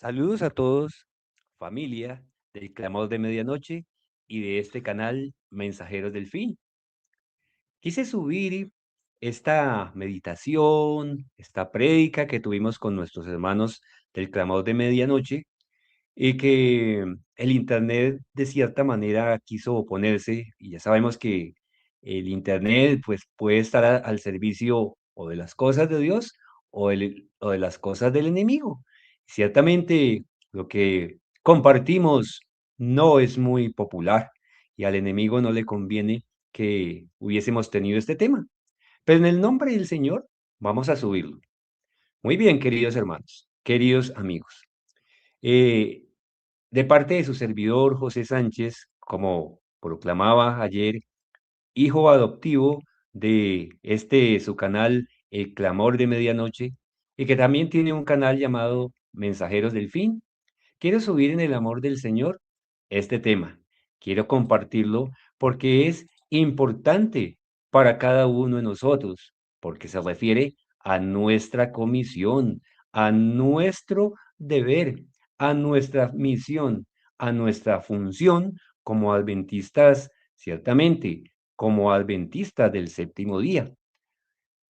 Saludos a todos, familia del Clamor de Medianoche y de este canal Mensajeros del Fin. Quise subir esta meditación, esta prédica que tuvimos con nuestros hermanos del Clamor de Medianoche y que el Internet de cierta manera quiso oponerse y ya sabemos que el Internet pues puede estar al servicio o de las cosas de Dios o de las cosas del enemigo. Ciertamente lo que compartimos no es muy popular y al enemigo no le conviene que hubiésemos tenido este tema, pero en el nombre del Señor vamos a subirlo. Muy bien, queridos hermanos, queridos amigos. Eh, de parte de su servidor José Sánchez, como proclamaba ayer, hijo adoptivo de su canal El Clamor de Medianoche, y que también tiene un canal llamado Mensajeros del Fin, quiero subir en el amor del Señor este tema. Quiero compartirlo porque es importante para cada uno de nosotros, porque se refiere a nuestra comisión, a nuestro deber, a nuestra misión, a nuestra función como adventistas, ciertamente, como adventistas del séptimo día.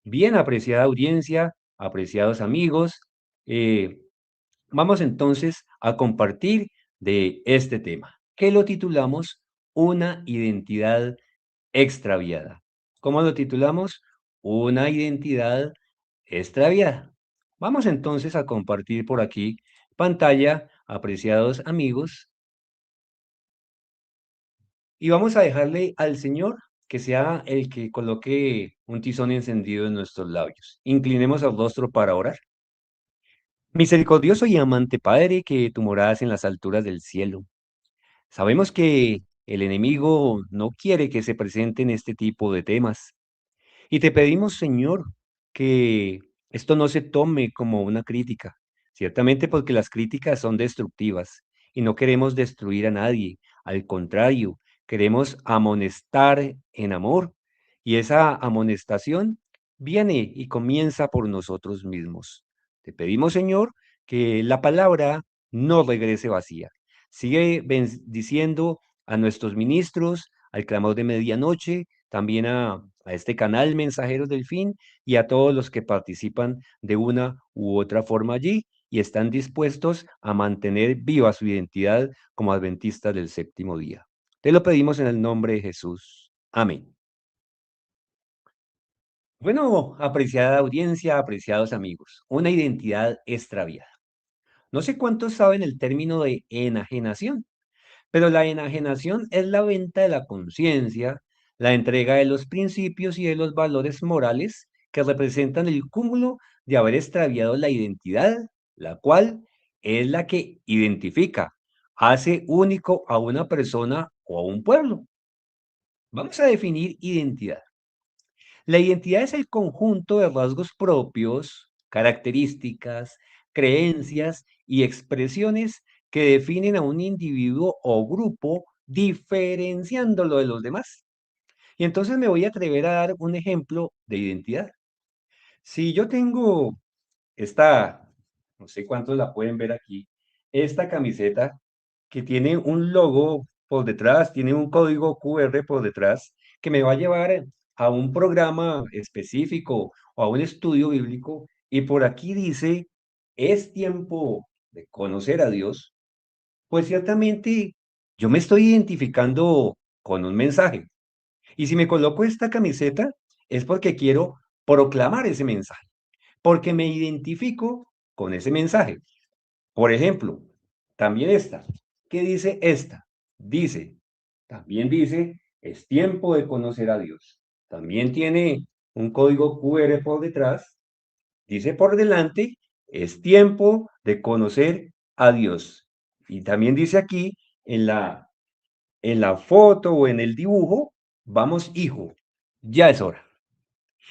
Bien, apreciada audiencia, apreciados amigos, eh, vamos entonces a compartir de este tema, que lo titulamos Una identidad extraviada. ¿Cómo lo titulamos? Una identidad extraviada. Vamos entonces a compartir por aquí pantalla, apreciados amigos, y vamos a dejarle al Señor que sea el que coloque un tizón encendido en nuestros labios. Inclinemos el rostro para orar. Misericordioso y amante Padre, que tú moras en las alturas del cielo. Sabemos que el enemigo no quiere que se presenten este tipo de temas. Y te pedimos, Señor, que esto no se tome como una crítica, ciertamente porque las críticas son destructivas y no queremos destruir a nadie. Al contrario, queremos amonestar en amor y esa amonestación viene y comienza por nosotros mismos. Te pedimos, Señor, que la palabra no regrese vacía. Sigue bendiciendo a nuestros ministros, al clamor de medianoche, también a este canal Mensajeros del Fin y a todos los que participan de una u otra forma allí y están dispuestos a mantener viva su identidad como adventistas del séptimo día. Te lo pedimos en el nombre de Jesús. Amén. Bueno, apreciada audiencia, apreciados amigos, una identidad extraviada. No sé cuántos saben el término de enajenación. Pero la enajenación es la venta de la conciencia, la entrega de los principios y de los valores morales que representan el cúmulo de haber extraviado la identidad, la cual es la que identifica, hace único a una persona o a un pueblo. Vamos a definir identidad. La identidad es el conjunto de rasgos propios, características, creencias y expresiones que definen a un individuo o grupo diferenciándolo de los demás. Y entonces me voy a atrever a dar un ejemplo de identidad. Si yo tengo esta, no sé cuántos la pueden ver aquí, esta camiseta que tiene un logo por detrás, tiene un código QR por detrás, que me va a llevar a un programa específico o a un estudio bíblico, y por aquí dice, es tiempo de conocer a Dios, pues ciertamente yo me estoy identificando con un mensaje. Y si me coloco esta camiseta, es porque quiero proclamar ese mensaje, porque me identifico con ese mensaje. Por ejemplo, también esta. ¿Qué dice esta? Dice, también dice, es tiempo de conocer a Dios. También tiene un código QR por detrás. Dice por delante, es tiempo de conocer a Dios. Y también dice aquí en la foto o en el dibujo, vamos hijo, ya es hora.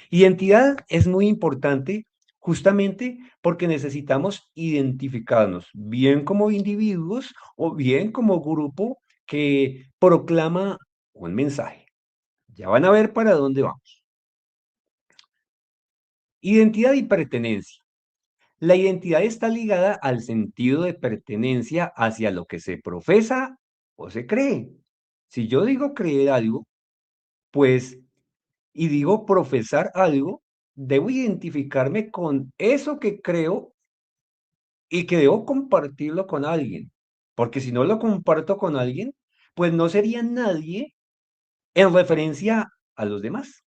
Identidad es muy importante justamente porque necesitamos identificarnos, bien como individuos o bien como grupo que proclama un mensaje. Ya van a ver para dónde vamos. Identidad y pertenencia. La identidad está ligada al sentido de pertenencia hacia lo que se profesa o se cree. Si yo digo creer algo, pues, y digo profesar algo, debo identificarme con eso que creo y que debo compartirlo con alguien. Porque si no lo comparto con alguien, pues no sería nadie en referencia a los demás.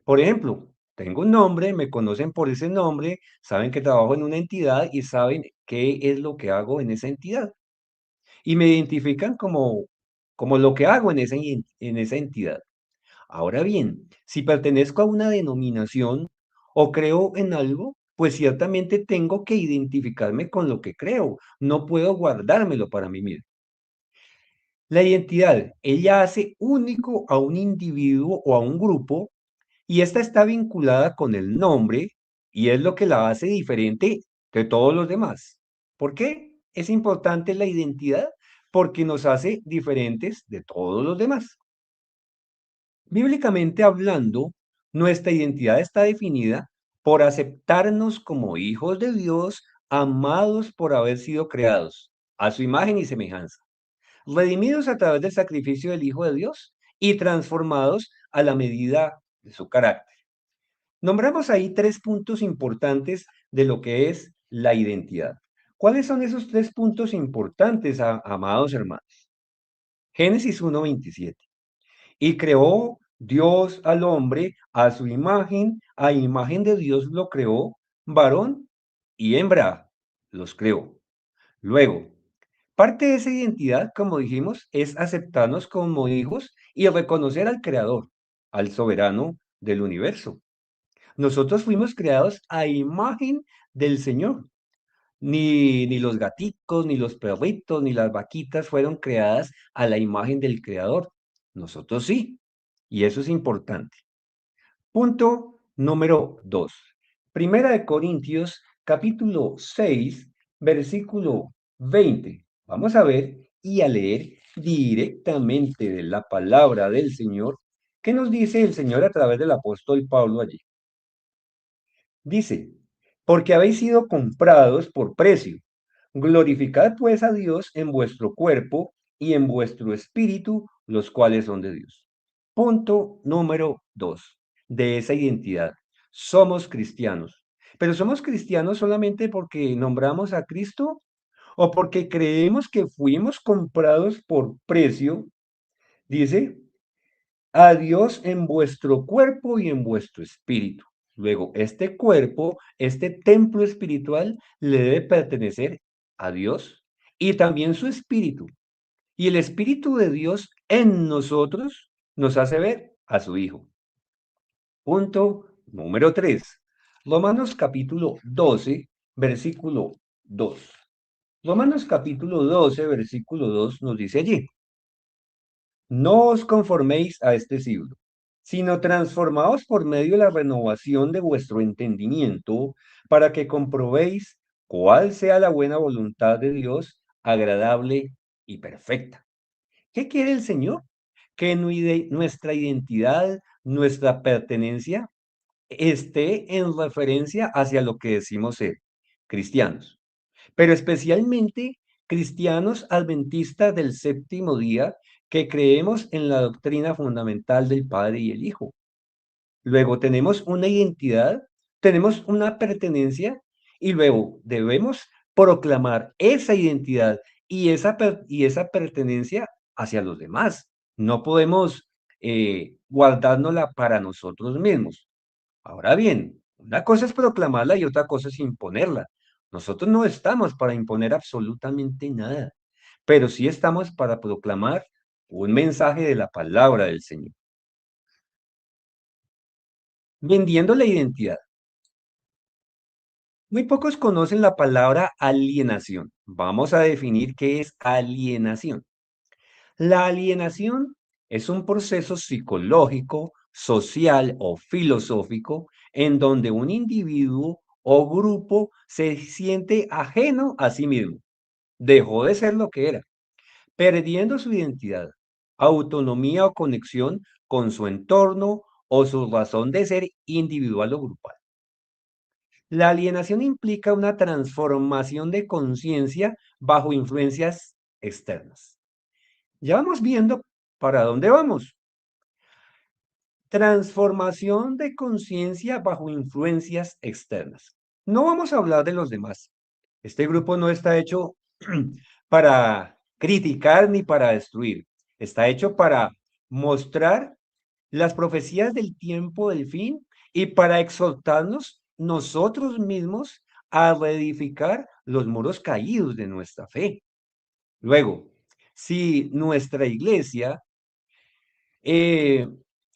Por ejemplo, tengo un nombre, me conocen por ese nombre, saben que trabajo en una entidad y saben qué es lo que hago en esa entidad. Y me identifican como lo que hago en esa entidad. Ahora bien, si pertenezco a una denominación o creo en algo, pues ciertamente tengo que identificarme con lo que creo. No puedo guardármelo para mí mismo. La identidad, ella hace único a un individuo o a un grupo y esta está vinculada con el nombre y es lo que la hace diferente de todos los demás. ¿Por qué es importante la identidad? Porque nos hace diferentes de todos los demás. Bíblicamente hablando, nuestra identidad está definida por aceptarnos como hijos de Dios, amados por haber sido creados a su imagen y semejanza, redimidos a través del sacrificio del Hijo de Dios y transformados a la medida de su carácter. Nombramos ahí tres puntos importantes de lo que es la identidad. ¿Cuáles son esos tres puntos importantes, amados hermanos? Génesis 1:27. Y creó Dios al hombre a su imagen, a imagen de Dios lo creó, varón y hembra los creó. Luego, parte de esa identidad, como dijimos, es aceptarnos como hijos y reconocer al Creador, al soberano del universo. Nosotros fuimos creados a imagen del Señor. Ni los gaticos, ni los perritos, ni las vaquitas fueron creadas a la imagen del Creador. Nosotros sí. Y eso es importante. Punto número 2. Primera de Corintios, capítulo 6, versículo 20. Vamos a ver y a leer directamente de la palabra del Señor. ¿Qué nos dice el Señor a través del apóstol Pablo allí? Dice, porque habéis sido comprados por precio. Glorificad pues a Dios en vuestro cuerpo y en vuestro espíritu, los cuales son de Dios. Punto número 2 de esa identidad. Somos cristianos. Pero somos cristianos solamente porque nombramos a Cristo o porque creemos que fuimos comprados por precio. Dice, a Dios en vuestro cuerpo y en vuestro espíritu. Luego, este cuerpo, este templo espiritual, le debe pertenecer a Dios y también su espíritu. Y el espíritu de Dios en nosotros nos hace ver a su Hijo. Punto número 3. Romanos capítulo 12, versículo 2. Romanos capítulo 12, versículo 2 nos dice allí. No os conforméis a este siglo, sino transformaos por medio de la renovación de vuestro entendimiento, para que comprobéis cuál sea la buena voluntad de Dios, agradable y perfecta. ¿Qué quiere el Señor? Que nuestra identidad, nuestra pertenencia esté en referencia hacia lo que decimos ser cristianos, pero especialmente cristianos adventistas del séptimo día que creemos en la doctrina fundamental del Padre y el Hijo. Luego tenemos una identidad, tenemos una pertenencia y luego debemos proclamar esa identidad y esa pertenencia hacia los demás. No podemos guardárnosla para nosotros mismos. Ahora bien, una cosa es proclamarla y otra cosa es imponerla. Nosotros no estamos para imponer absolutamente nada, pero sí estamos para proclamar un mensaje de la palabra del Señor. Vendiendo la identidad. Muy pocos conocen la palabra alienación. Vamos a definir qué es alienación. La alienación es un proceso psicológico, social o filosófico en donde un individuo o grupo se siente ajeno a sí mismo. Dejó de ser lo que era, perdiendo su identidad, autonomía o conexión con su entorno o su razón de ser individual o grupal. La alienación implica una transformación de conciencia bajo influencias externas. Ya vamos viendo para dónde vamos. Transformación de conciencia bajo influencias externas. No vamos a hablar de los demás. Este grupo no está hecho para criticar ni para destruir. Está hecho para mostrar las profecías del tiempo del fin y para exhortarnos nosotros mismos a reedificar los muros caídos de nuestra fe. Luego, si nuestra iglesia eh,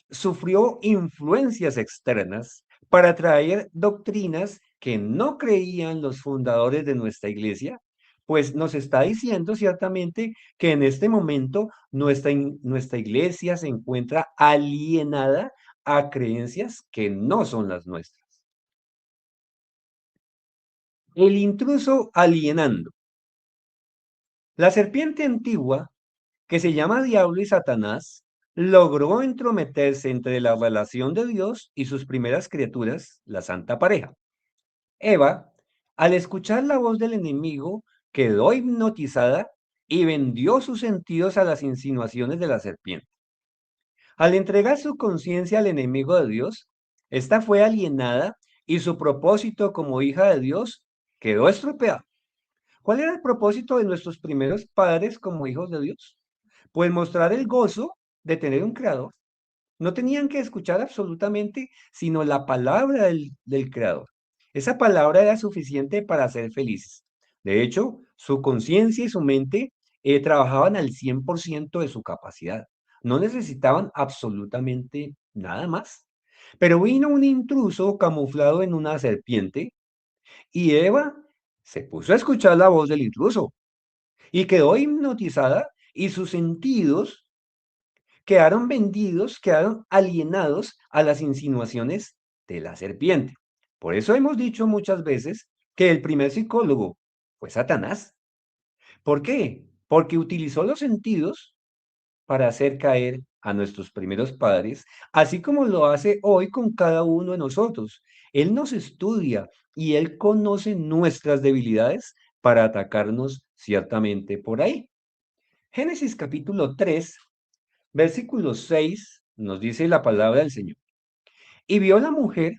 sufrió influencias externas para traer doctrinas que no creían los fundadores de nuestra iglesia, pues nos está diciendo ciertamente que en este momento nuestra iglesia se encuentra alienada a creencias que no son las nuestras. El intruso alienando. La serpiente antigua, que se llama Diablo y Satanás, logró entrometerse entre la relación de Dios y sus primeras criaturas, la santa pareja. Eva, al escuchar la voz del enemigo, quedó hipnotizada y vendió sus sentidos a las insinuaciones de la serpiente. Al entregar su conciencia al enemigo de Dios, ésta fue alienada y su propósito como hija de Dios quedó estropeado. ¿Cuál era el propósito de nuestros primeros padres como hijos de Dios? Pues mostrar el gozo de tener un creador. No tenían que escuchar absolutamente sino la palabra del creador. Esa palabra era suficiente para ser felices. De hecho, su conciencia y su mente trabajaban al 100% de su capacidad. No necesitaban absolutamente nada más. Pero vino un intruso camuflado en una serpiente y Eva se puso a escuchar la voz del intruso y quedó hipnotizada y sus sentidos quedaron vendidos, quedaron alienados a las insinuaciones de la serpiente. Por eso hemos dicho muchas veces que el primer psicólogo fue Satanás. ¿Por qué? Porque utilizó los sentidos para hacer caer a nuestros primeros padres, así como lo hace hoy con cada uno de nosotros. Él nos estudia y él conoce nuestras debilidades para atacarnos ciertamente por ahí. Génesis capítulo 3, versículo 6, nos dice la palabra del Señor. Y vio la mujer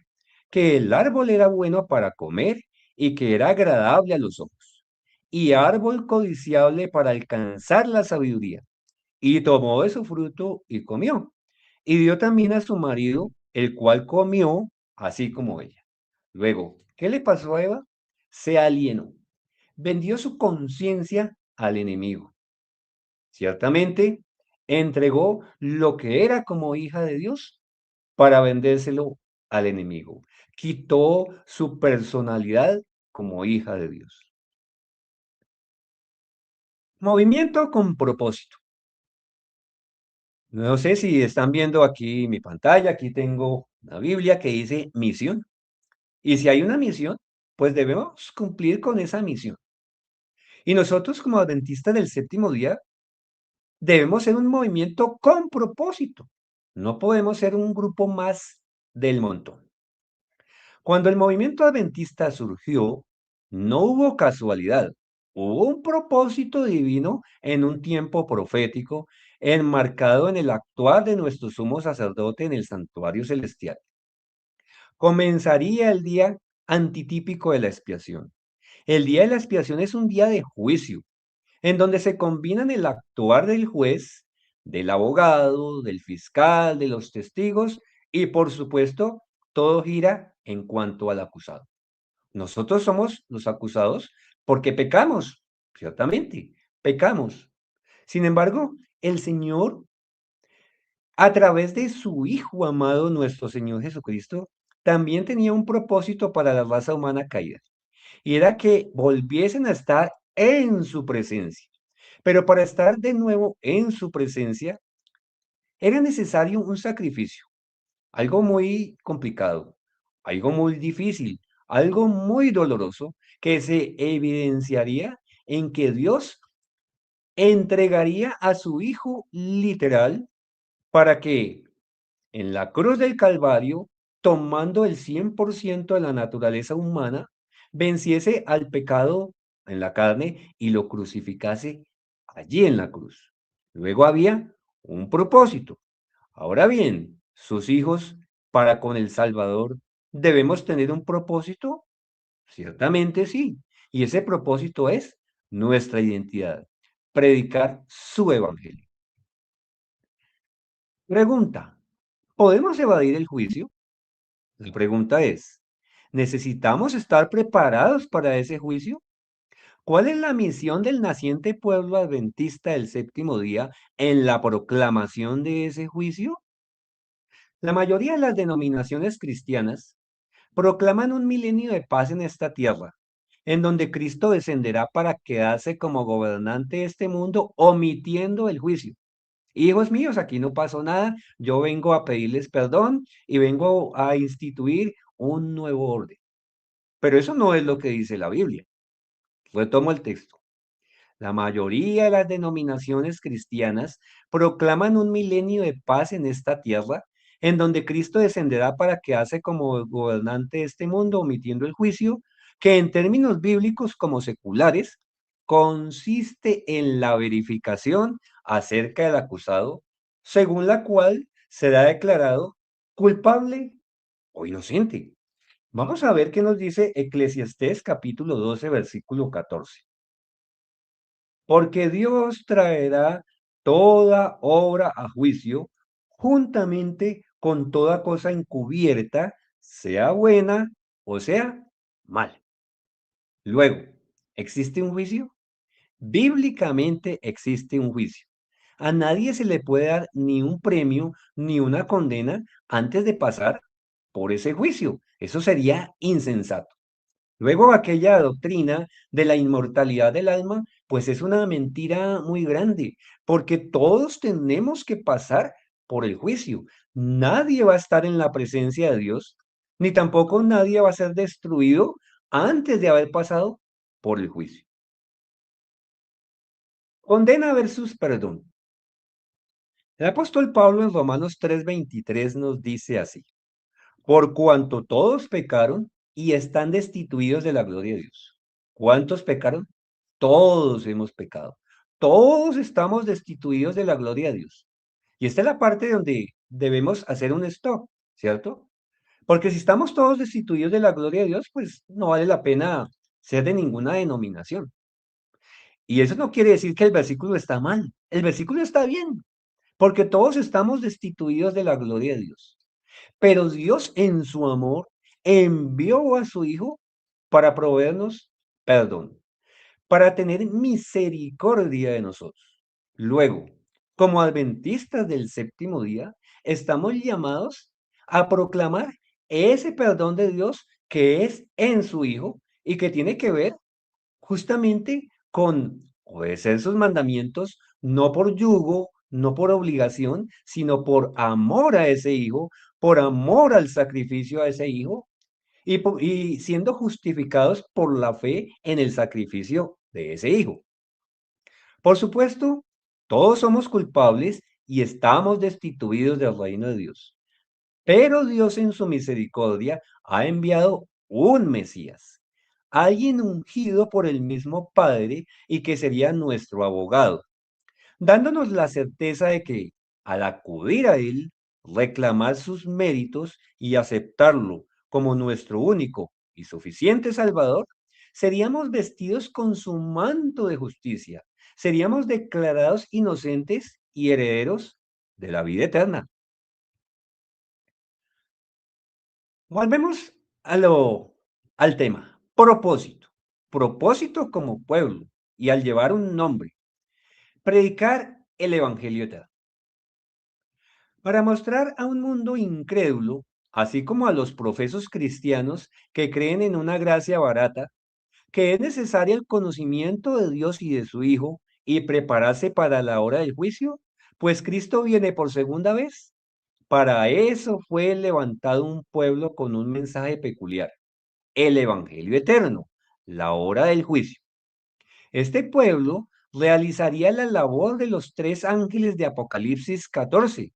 que el árbol era bueno para comer y que era agradable a los ojos, y árbol codiciable para alcanzar la sabiduría. Y tomó de su fruto y comió. Y dio también a su marido, el cual comió así como ella. Luego, ¿qué le pasó a Eva? Se alienó, vendió su conciencia al enemigo. Ciertamente, entregó lo que era como hija de Dios para vendérselo al enemigo. Quitó su personalidad como hija de Dios. Movimiento con propósito. No sé si están viendo aquí mi pantalla, aquí tengo una Biblia que dice misión. Y si hay una misión, pues debemos cumplir con esa misión. Y nosotros como adventistas del séptimo día debemos ser un movimiento con propósito. No podemos ser un grupo más del montón. Cuando el movimiento adventista surgió, no hubo casualidad, hubo un propósito divino en un tiempo profético enmarcado en el actuar de nuestro sumo sacerdote en el santuario celestial. Comenzaría el día antitípico de la expiación. El día de la expiación es un día de juicio, en donde se combinan el actuar del juez, del abogado, del fiscal, de los testigos y, por supuesto, todo gira en cuanto al acusado. Nosotros somos los acusados porque pecamos, ciertamente, pecamos. Sin embargo, el Señor, a través de su Hijo amado, nuestro Señor Jesucristo, también tenía un propósito para la raza humana caída, y era que volviesen a estar en su presencia. Pero para estar de nuevo en su presencia, era necesario un sacrificio, algo muy complicado, algo muy difícil, algo muy doloroso, que se evidenciaría en que Dios entregaría a su Hijo literal para que en la cruz del Calvario tomando el 100% de la naturaleza humana, venciese al pecado en la carne y lo crucificase allí en la cruz. Luego había un propósito. Ahora bien, sus hijos, para con el Salvador, ¿debemos tener un propósito? Ciertamente sí. Y ese propósito es nuestra identidad, predicar su evangelio. Pregunta, ¿podemos evadir el juicio? La pregunta es, ¿necesitamos estar preparados para ese juicio? ¿Cuál es la misión del naciente pueblo adventista del séptimo día en la proclamación de ese juicio? La mayoría de las denominaciones cristianas proclaman un milenio de paz en esta tierra, en donde Cristo descenderá para quedarse como gobernante de este mundo, omitiendo el juicio. Hijos míos, aquí no pasó nada, yo vengo a pedirles perdón y vengo a instituir un nuevo orden. Pero eso no es lo que dice la Biblia. Retomo el texto. La mayoría de las denominaciones cristianas proclaman un milenio de paz en esta tierra, en donde Cristo descenderá para quedarse como gobernante de este mundo, omitiendo el juicio, que en términos bíblicos como seculares consiste en la verificación acerca del acusado, según la cual será declarado culpable o inocente. Vamos a ver qué nos dice Eclesiastés capítulo 12, versículo 14. Porque Dios traerá toda obra a juicio juntamente con toda cosa encubierta, sea buena o sea mala. Luego, ¿existe un juicio? Bíblicamente existe un juicio. A nadie se le puede dar ni un premio ni una condena antes de pasar por ese juicio. Eso sería insensato. Luego, aquella doctrina de la inmortalidad del alma, pues es una mentira muy grande, porque todos tenemos que pasar por el juicio. Nadie va a estar en la presencia de Dios, ni tampoco nadie va a ser destruido antes de haber pasado por el juicio. Condena versus perdón. El apóstol Pablo en Romanos 3:23 nos dice así: por cuanto todos pecaron y están destituidos de la gloria de Dios. ¿Cuántos pecaron? Todos hemos pecado. Todos estamos destituidos de la gloria de Dios. Y esta es la parte donde debemos hacer un stop, ¿cierto? Porque si estamos todos destituidos de la gloria de Dios, pues no vale la pena ser de ninguna denominación. Y eso no quiere decir que el versículo está mal. El versículo está bien, porque todos estamos destituidos de la gloria de Dios. Pero Dios en su amor envió a su Hijo para proveernos perdón, para tener misericordia de nosotros. Luego, como adventistas del séptimo día, estamos llamados a proclamar ese perdón de Dios que es en su Hijo y que tiene que ver justamente con obedecer sus mandamientos, no por yugo, no por obligación, sino por amor a ese hijo, por amor al sacrificio a ese hijo y siendo justificados por la fe en el sacrificio de ese hijo. Por supuesto, todos somos culpables y estamos destituidos del reino de Dios. Pero Dios en su misericordia ha enviado un Mesías, alguien ungido por el mismo Padre y que sería nuestro abogado, dándonos la certeza de que al acudir a Él, reclamar sus méritos y aceptarlo como nuestro único y suficiente Salvador, seríamos vestidos con su manto de justicia, seríamos declarados inocentes y herederos de la vida eterna. Volvemos al tema. Propósito. Propósito como pueblo y al llevar un nombre. Predicar el Evangelio eterno. Para mostrar a un mundo incrédulo, así como a los profesos cristianos que creen en una gracia barata, que es necesario el conocimiento de Dios y de su Hijo y prepararse para la hora del juicio, pues Cristo viene por segunda vez. Para eso fue levantado un pueblo con un mensaje peculiar, el Evangelio eterno, la hora del juicio. Este pueblo realizaría la labor de los tres ángeles de Apocalipsis 14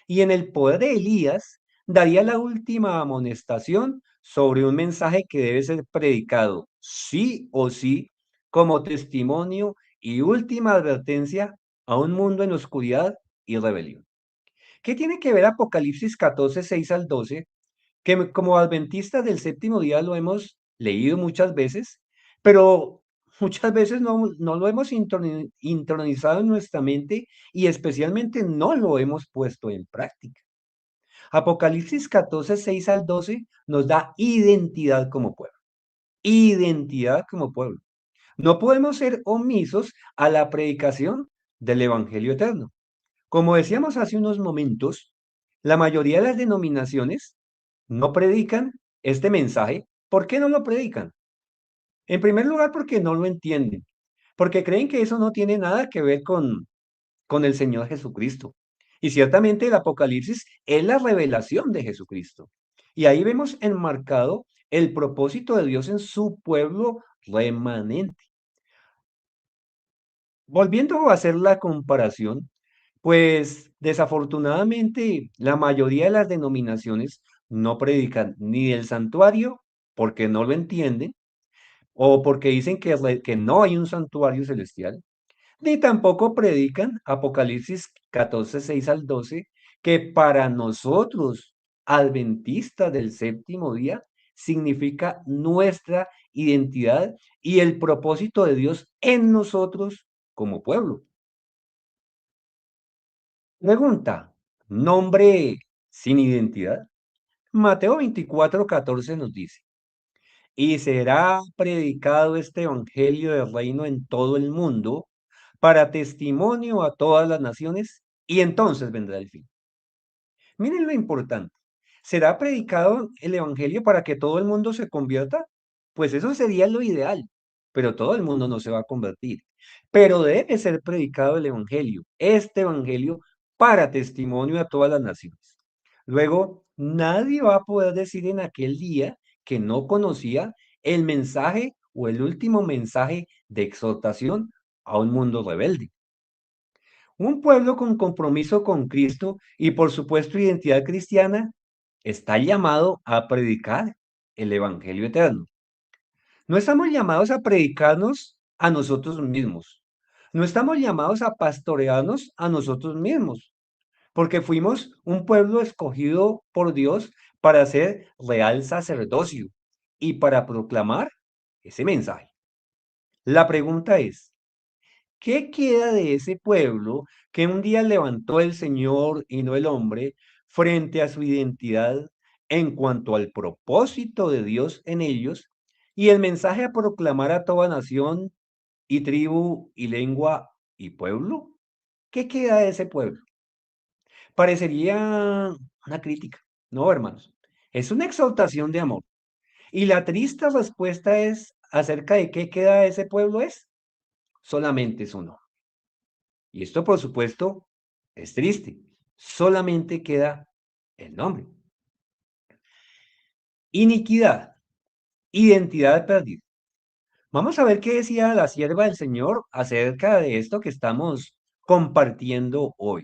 y en el poder de Elías daría la última amonestación sobre un mensaje que debe ser predicado sí o sí como testimonio y última advertencia a un mundo en oscuridad y rebelión. ¿Qué tiene que ver Apocalipsis 14, 6 al 12? Que como adventistas del séptimo día lo hemos leído muchas veces, pero muchas veces no lo hemos intronizado en nuestra mente y especialmente no lo hemos puesto en práctica. Apocalipsis 14, 6 al 12 nos da identidad como pueblo. Identidad como pueblo. No podemos ser omisos a la predicación del Evangelio eterno. Como decíamos hace unos momentos, la mayoría de las denominaciones no predican este mensaje. ¿Por qué no lo predican? En primer lugar, porque no lo entienden, porque creen que eso no tiene nada que ver con el Señor Jesucristo. Y ciertamente el Apocalipsis es la revelación de Jesucristo. Y ahí vemos enmarcado el propósito de Dios en su pueblo remanente. Volviendo a hacer la comparación, pues desafortunadamente la mayoría de las denominaciones no predican ni del santuario porque no lo entienden o porque dicen que no hay un santuario celestial, ni tampoco predican Apocalipsis 14, 6 al 12, que para nosotros, adventistas del séptimo día, significa nuestra identidad y el propósito de Dios en nosotros como pueblo. Pregunta, nombre sin identidad. Mateo 24, 14 nos dice, y será predicado este evangelio del reino en todo el mundo para testimonio a todas las naciones, y entonces vendrá el fin. Miren lo importante. ¿Será predicado el evangelio para que todo el mundo se convierta? Pues eso sería lo ideal, pero todo el mundo no se va a convertir. Pero debe ser predicado el evangelio, este evangelio, para testimonio a todas las naciones. Luego, nadie va a poder decir en aquel día que no conocía el mensaje o el último mensaje de exhortación a un mundo rebelde. Un pueblo con compromiso con Cristo y por supuesto identidad cristiana está llamado a predicar el Evangelio eterno. No estamos llamados a predicarnos a nosotros mismos. No estamos llamados a pastorearnos a nosotros mismos, porque fuimos un pueblo escogido por Dios para ser real sacerdocio y para proclamar ese mensaje. La pregunta es, ¿qué queda de ese pueblo que un día levantó el Señor y no el hombre frente a su identidad en cuanto al propósito de Dios en ellos y el mensaje a proclamar a toda nación y tribu y lengua y pueblo? ¿Qué queda de ese pueblo? Parecería una crítica, ¿no, hermanos? Es una exaltación de amor. Y la triste respuesta es acerca de qué queda de ese pueblo es solamente su nombre. Y esto, por supuesto, es triste. Solamente queda el nombre. Iniquidad, identidad perdida. Vamos a ver qué decía la sierva del Señor acerca de esto que estamos compartiendo hoy.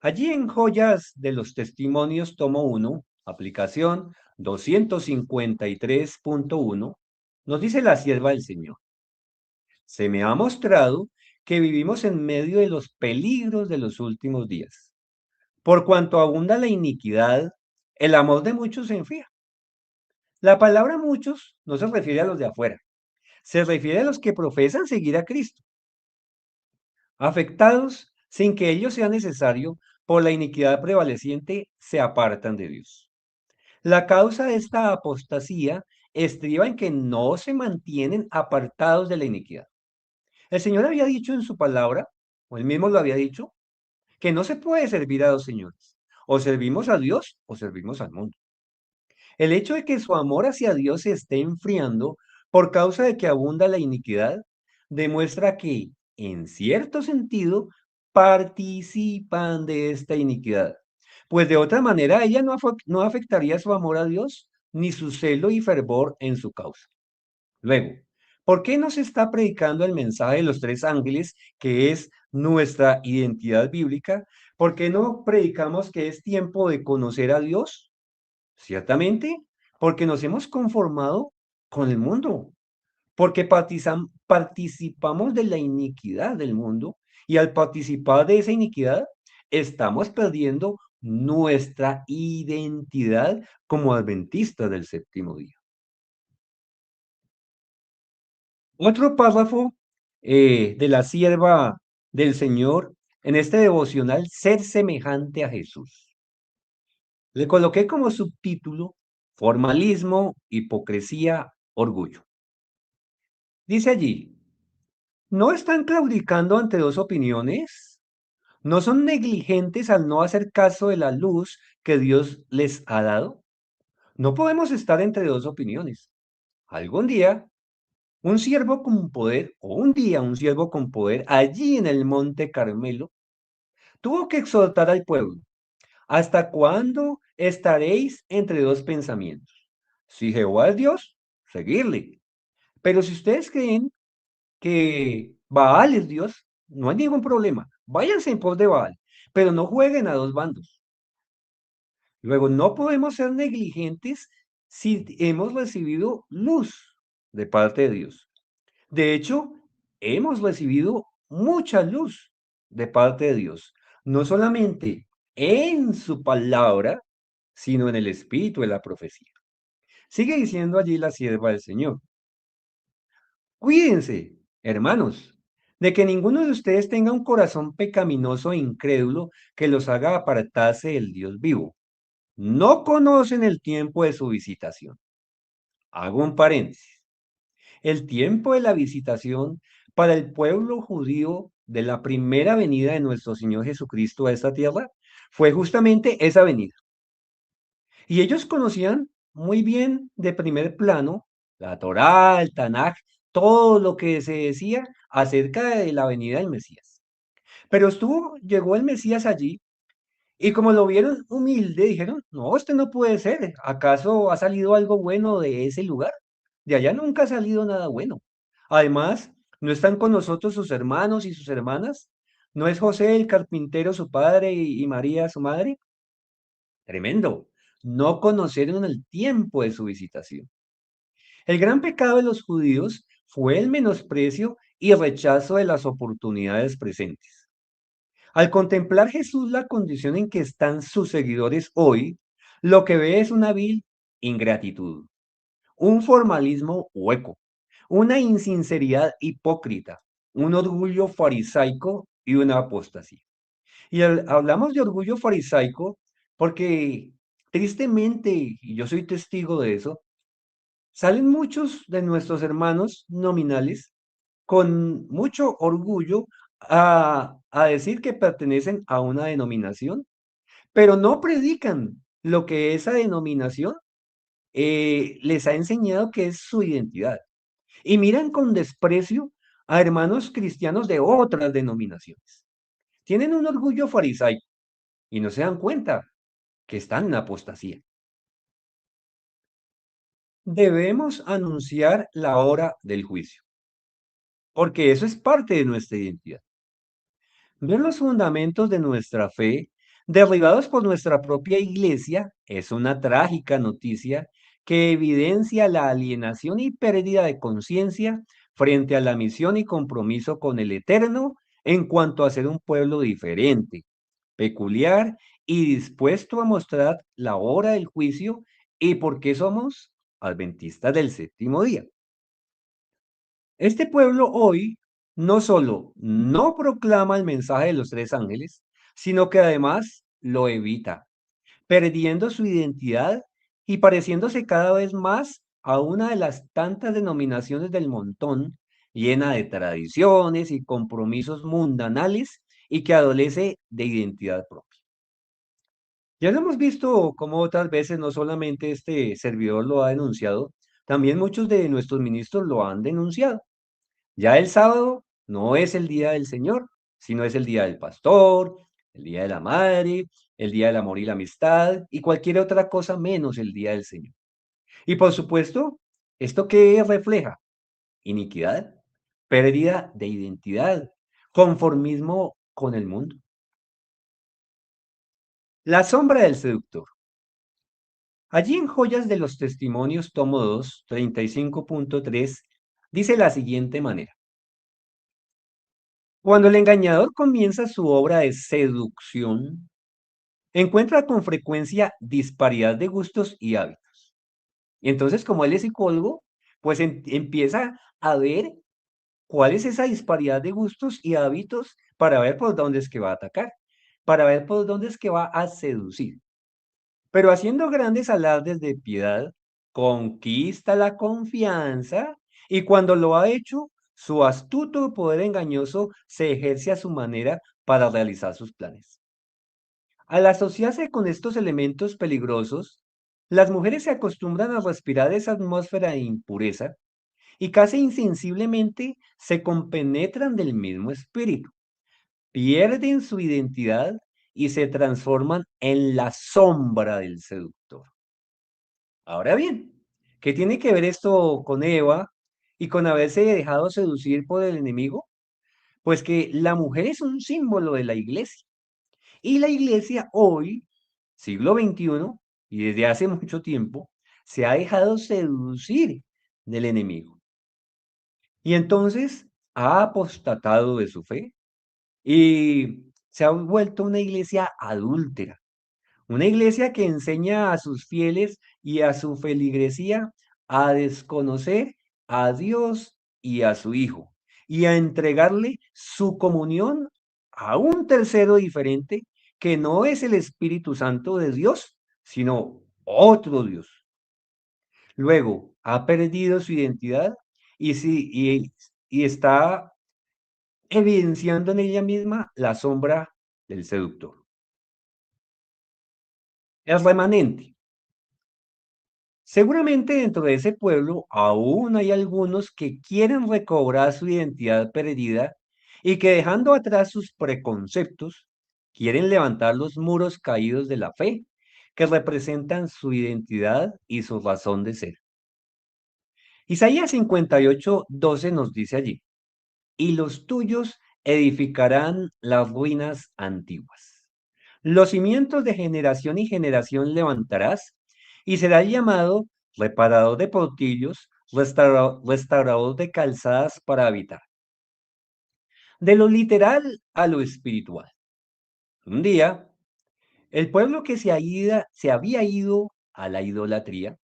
Allí en Joyas de los Testimonios, tomo 1, aplicación 253.1, nos dice la sierva del Señor. Se me ha mostrado que vivimos en medio de los peligros de los últimos días. Por cuanto abunda la iniquidad, el amor de muchos se enfría. La palabra muchos no se refiere a los de afuera, se refiere a los que profesan seguir a Cristo, afectados sin que ello sea necesario por la iniquidad prevaleciente, se apartan de Dios. La causa de esta apostasía estriba en que no se mantienen apartados de la iniquidad. El Señor había dicho en su palabra, o él mismo lo había dicho, que no se puede servir a dos señores. O servimos a Dios o servimos al mundo. El hecho de que su amor hacia Dios se esté enfriando por causa de que abunda la iniquidad demuestra que, en cierto sentido, participan de esta iniquidad. Pues de otra manera ella no afectaría su amor a Dios ni su celo y fervor en su causa. Luego, ¿por qué no se está predicando el mensaje de los tres ángeles que es nuestra identidad bíblica? ¿Por qué no predicamos que es tiempo de conocer a Dios? Ciertamente, porque nos hemos conformado con el mundo, porque participamos de la iniquidad del mundo y al participar de esa iniquidad estamos perdiendo nuestra identidad como adventistas del séptimo día. Otro párrafo de la sierva del Señor en este devocional, ser semejante a Jesús. Le coloqué como subtítulo formalismo, hipocresía, orgullo. Dice allí, ¿no están claudicando ante dos opiniones? ¿No son negligentes al no hacer caso de la luz que Dios les ha dado? No podemos estar entre dos opiniones. Algún día, un siervo con poder, o un día un siervo con poder, allí en el monte Carmelo, tuvo que exhortar al pueblo. ¿Hasta cuándo estaréis entre dos pensamientos? Si Jehová es Dios, seguirle. Pero si ustedes creen que Baal es Dios, no hay ningún problema. Váyanse en pos de Baal, pero no jueguen a dos bandos. Luego, no podemos ser negligentes si hemos recibido luz de parte de Dios. De hecho, hemos recibido mucha luz de parte de Dios, no solamente en su palabra, sino en el espíritu de la profecía. Sigue diciendo allí la sierva del Señor. Cuídense, hermanos, de que ninguno de ustedes tenga un corazón pecaminoso e incrédulo que los haga apartarse del Dios vivo. No conocen el tiempo de su visitación. Hago un paréntesis. El tiempo de la visitación para el pueblo judío de la primera venida de nuestro Señor Jesucristo a esta tierra fue justamente esa venida. Y ellos conocían muy bien de primer plano la Torá, el Tanaj, todo lo que se decía acerca de la venida del Mesías. Pero llegó el Mesías allí y como lo vieron humilde, dijeron, no, este no puede ser. ¿Acaso ha salido algo bueno de ese lugar? De allá nunca ha salido nada bueno. Además, ¿no están con nosotros sus hermanos y sus hermanas? ¿No es José el carpintero su padre y María su madre? Tremendo. No conocieron el tiempo de su visitación. El gran pecado de los judíos fue el menosprecio y rechazo de las oportunidades presentes. Al contemplar Jesús la condición en que están sus seguidores hoy, lo que ve es una vil ingratitud, un formalismo hueco, una insinceridad hipócrita, un orgullo farisaico y una apostasía. Y hablamos de orgullo farisaico porque tristemente, y yo soy testigo de eso, salen muchos de nuestros hermanos nominales con mucho orgullo a decir que pertenecen a una denominación, pero no predican lo que esa denominación les ha enseñado que es su identidad. Y miran con desprecio a hermanos cristianos de otras denominaciones. Tienen un orgullo farisaico y no se dan cuenta que están en apostasía. Debemos anunciar la hora del juicio, porque eso es parte de nuestra identidad. Ver los fundamentos de nuestra fe derribados por nuestra propia iglesia es una trágica noticia que evidencia la alienación y pérdida de conciencia frente a la misión y compromiso con el Eterno en cuanto a ser un pueblo diferente, peculiar y dispuesto a mostrar la hora del juicio y por qué somos adventistas del séptimo día. Este pueblo hoy no solo no proclama el mensaje de los tres ángeles, sino que además lo evita, perdiendo su identidad y pareciéndose cada vez más a una de las tantas denominaciones del montón, llena de tradiciones y compromisos mundanales y que adolece de identidad propia. Ya lo hemos visto como otras veces no solamente este servidor lo ha denunciado, también muchos de nuestros ministros lo han denunciado. Ya el sábado no es el día del Señor, sino es el día del pastor, el día de la madre, el día del amor y la amistad y cualquier otra cosa menos el día del Señor. Y por supuesto, ¿esto qué refleja? Iniquidad, pérdida de identidad, conformismo con el mundo. La sombra del seductor. Allí en Joyas de los Testimonios, tomo 2, 35.3, dice la siguiente manera. Cuando el engañador comienza su obra de seducción, encuentra con frecuencia disparidad de gustos y hábitos. Y entonces, como él es psicólogo, pues empieza a ver cuál es esa disparidad de gustos y hábitos para ver por dónde es que va a atacar, para ver por dónde es que va a seducir. Pero haciendo grandes alardes de piedad, conquista la confianza y cuando lo ha hecho, su astuto poder engañoso se ejerce a su manera para realizar sus planes. Al asociarse con estos elementos peligrosos, las mujeres se acostumbran a respirar esa atmósfera de impureza y casi insensiblemente se compenetran del mismo espíritu, pierden su identidad y se transforman en la sombra del seductor. Ahora bien, ¿qué tiene que ver esto con Eva y con haberse dejado seducir por el enemigo? Pues que la mujer es un símbolo de la iglesia. Y la iglesia hoy, siglo XXI, y desde hace mucho tiempo, se ha dejado seducir del enemigo. Y entonces ha apostatado de su fe y se ha vuelto una iglesia adúltera. Una iglesia que enseña a sus fieles y a su feligresía a desconocer a Dios y a su Hijo y a entregarle su comunión a un tercero diferente que no es el Espíritu Santo de Dios, sino otro Dios. Luego, ha perdido su identidad y, y está evidenciando en ella misma la sombra del seductor. El remanente. Seguramente dentro de ese pueblo aún hay algunos que quieren recobrar su identidad perdida y que dejando atrás sus preconceptos, quieren levantar los muros caídos de la fe que representan su identidad y su razón de ser. Isaías 58:12 nos dice allí, y los tuyos edificarán las ruinas antiguas. Los cimientos de generación y generación levantarás, y será llamado reparador de portillos, restaurador de calzadas para habitar. De lo literal a lo espiritual. Un día, el pueblo que se había ido a la idolatría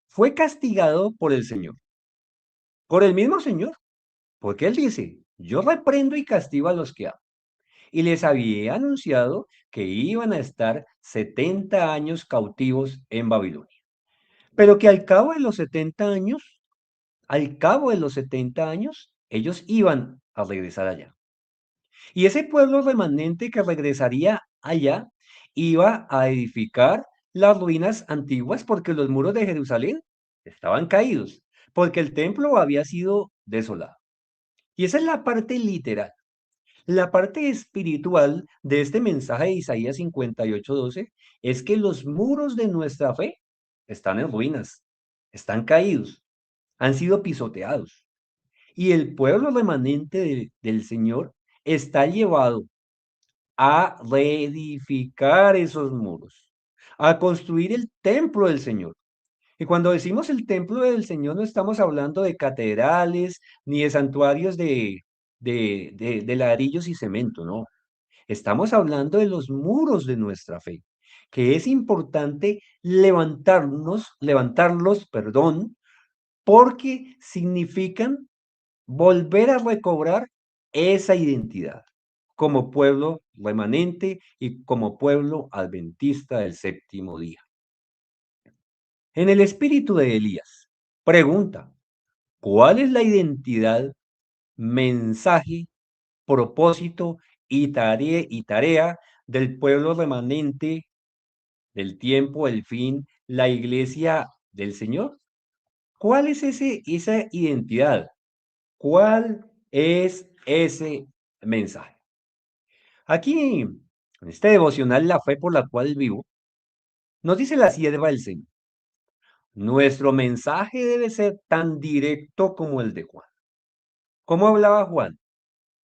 fue castigado por el Señor, por el mismo Señor, porque Él dice, yo reprendo y castigo a los que amo. Y les había anunciado que iban a estar 70 años cautivos en Babilonia, pero que al cabo de los 70 años, ellos iban a regresar allá. Y ese pueblo remanente que regresaría allá iba a edificar las ruinas antiguas porque los muros de Jerusalén estaban caídos, porque el templo había sido desolado. Y esa es la parte literal. La parte espiritual de este mensaje de Isaías 58:12 es que los muros de nuestra fe están en ruinas, están caídos, han sido pisoteados. Y el pueblo remanente del Señor está llevado a reedificar esos muros, a construir el templo del Señor. Y cuando decimos el templo del Señor, no estamos hablando de catedrales ni de santuarios de ladrillos y cemento, no. Estamos hablando de los muros de nuestra fe, que es importante levantarlos, perdón, porque significan volver a recobrar esa identidad como pueblo remanente y como pueblo adventista del séptimo día. En el espíritu de Elías, pregunta, ¿cuál es la identidad, mensaje, propósito y tarea del pueblo remanente del tiempo, el fin, la iglesia del Señor? ¿Cuál es esa identidad? ¿Cuál es ese mensaje? Aquí, en este devocional, La fe por la cual vivo, nos dice la sierva del Señor. Nuestro mensaje debe ser tan directo como el de Juan. ¿Cómo hablaba Juan?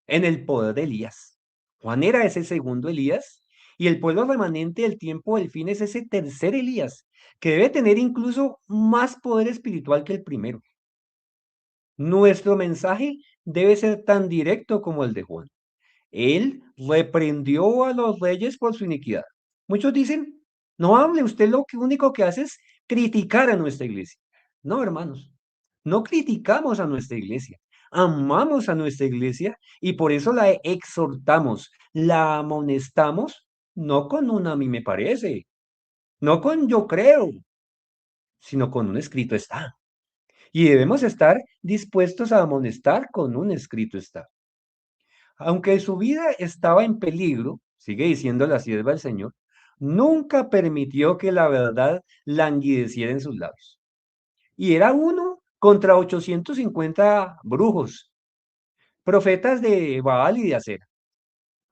en el poder de Elías. Juan era ese segundo Elías y el pueblo remanente del tiempo del fin es ese tercer Elías, que debe tener incluso más poder espiritual que el primero. Nuestro mensaje debe ser tan directo como el de Juan. Él reprendió a los reyes por su iniquidad. Muchos dicen, no hable, usted lo que único que hace es criticar a nuestra iglesia. No, hermanos, no criticamos a nuestra iglesia, amamos a nuestra iglesia y por eso la exhortamos, la amonestamos, no con un a mí me parece, no con yo creo, sino con un escrito está. Y debemos estar dispuestos a amonestar con un escrito está. Aunque su vida estaba en peligro, sigue diciendo la sierva del Señor, nunca permitió que la verdad languideciera en sus labios. Y era uno contra 850 brujos, profetas de Baal y de Acera,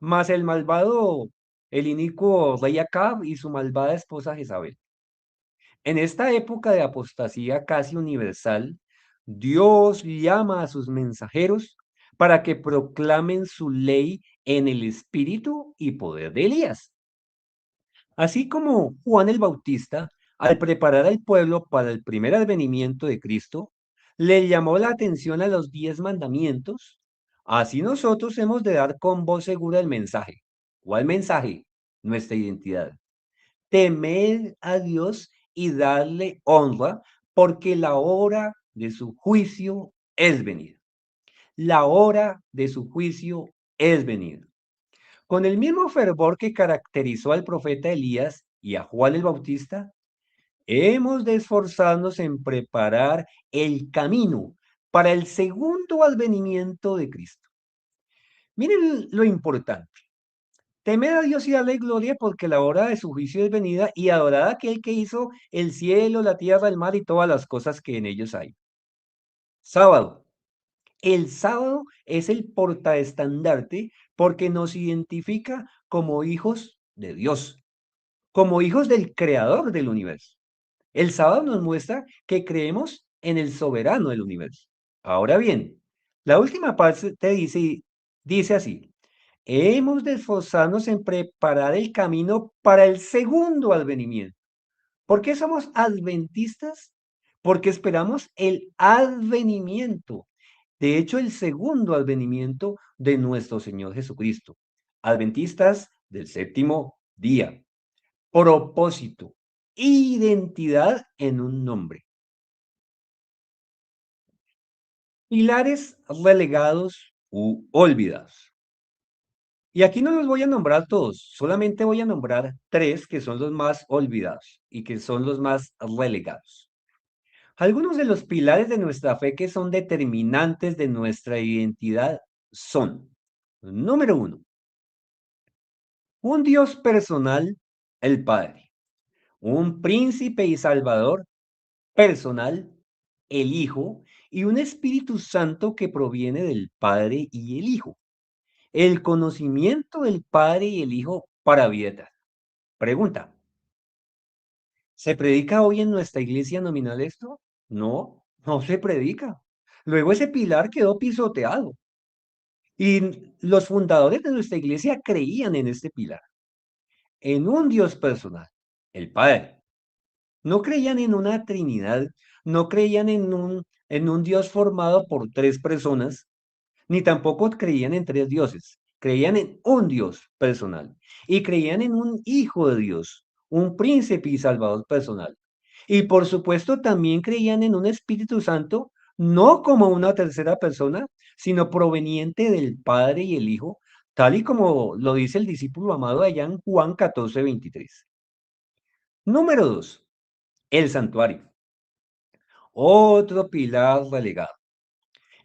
más el malvado, el inicuo rey Acab y su malvada esposa Jezabel. En esta época de apostasía casi universal, Dios llama a sus mensajeros para que proclamen su ley en el espíritu y poder de Elías. Así como Juan el Bautista, al preparar al pueblo para el primer advenimiento de Cristo, le llamó la atención a los 10 mandamientos, así nosotros hemos de dar con voz segura el mensaje. ¿Cuál mensaje? Nuestra identidad. Temed a Dios y darle honra, porque la hora de su juicio es venida. La hora de su juicio es venida. Con el mismo fervor que caracterizó al profeta Elías y a Juan el Bautista, hemos de esforzarnos en preparar el camino para el segundo advenimiento de Cristo. Miren lo importante. Temed a Dios y dale gloria porque la hora de su juicio es venida y adorad a aquel que hizo el cielo, la tierra, el mar y todas las cosas que en ellos hay. Sábado. El sábado es el portaestandarte porque nos identifica como hijos de Dios, como hijos del creador del universo. El sábado nos muestra que creemos en el soberano del universo. Ahora bien, la última parte te dice así. Hemos de esforzarnos en preparar el camino para el segundo advenimiento. ¿Por qué somos adventistas? Porque esperamos el advenimiento. De hecho, el segundo advenimiento de nuestro Señor Jesucristo. Adventistas del séptimo día. Propósito. Identidad en un nombre. Pilares relegados u olvidados. Y aquí no los voy a nombrar todos, solamente voy a nombrar tres que son los más olvidados y que son los más relegados. Algunos de los pilares de nuestra fe que son determinantes de nuestra identidad son, número uno, un Dios personal, el Padre, un príncipe y salvador personal, el Hijo, y un Espíritu Santo que proviene del Padre y el Hijo. El conocimiento del Padre y el Hijo para vida eterna. Pregunta, ¿se predica hoy en nuestra iglesia nominal esto? No, no se predica. Luego ese pilar quedó pisoteado y los fundadores de nuestra iglesia creían en este pilar, en un Dios personal, el Padre. No creían en una Trinidad, no creían en un Dios formado por tres personas, ni tampoco creían en tres dioses, creían en un Dios personal y creían en un Hijo de Dios, un príncipe y salvador personal. Y por supuesto también creían en un Espíritu Santo, no como una tercera persona, sino proveniente del Padre y el Hijo, tal y como lo dice el discípulo amado allá en Juan 14:23. Número 2, el santuario. Otro pilar relegado.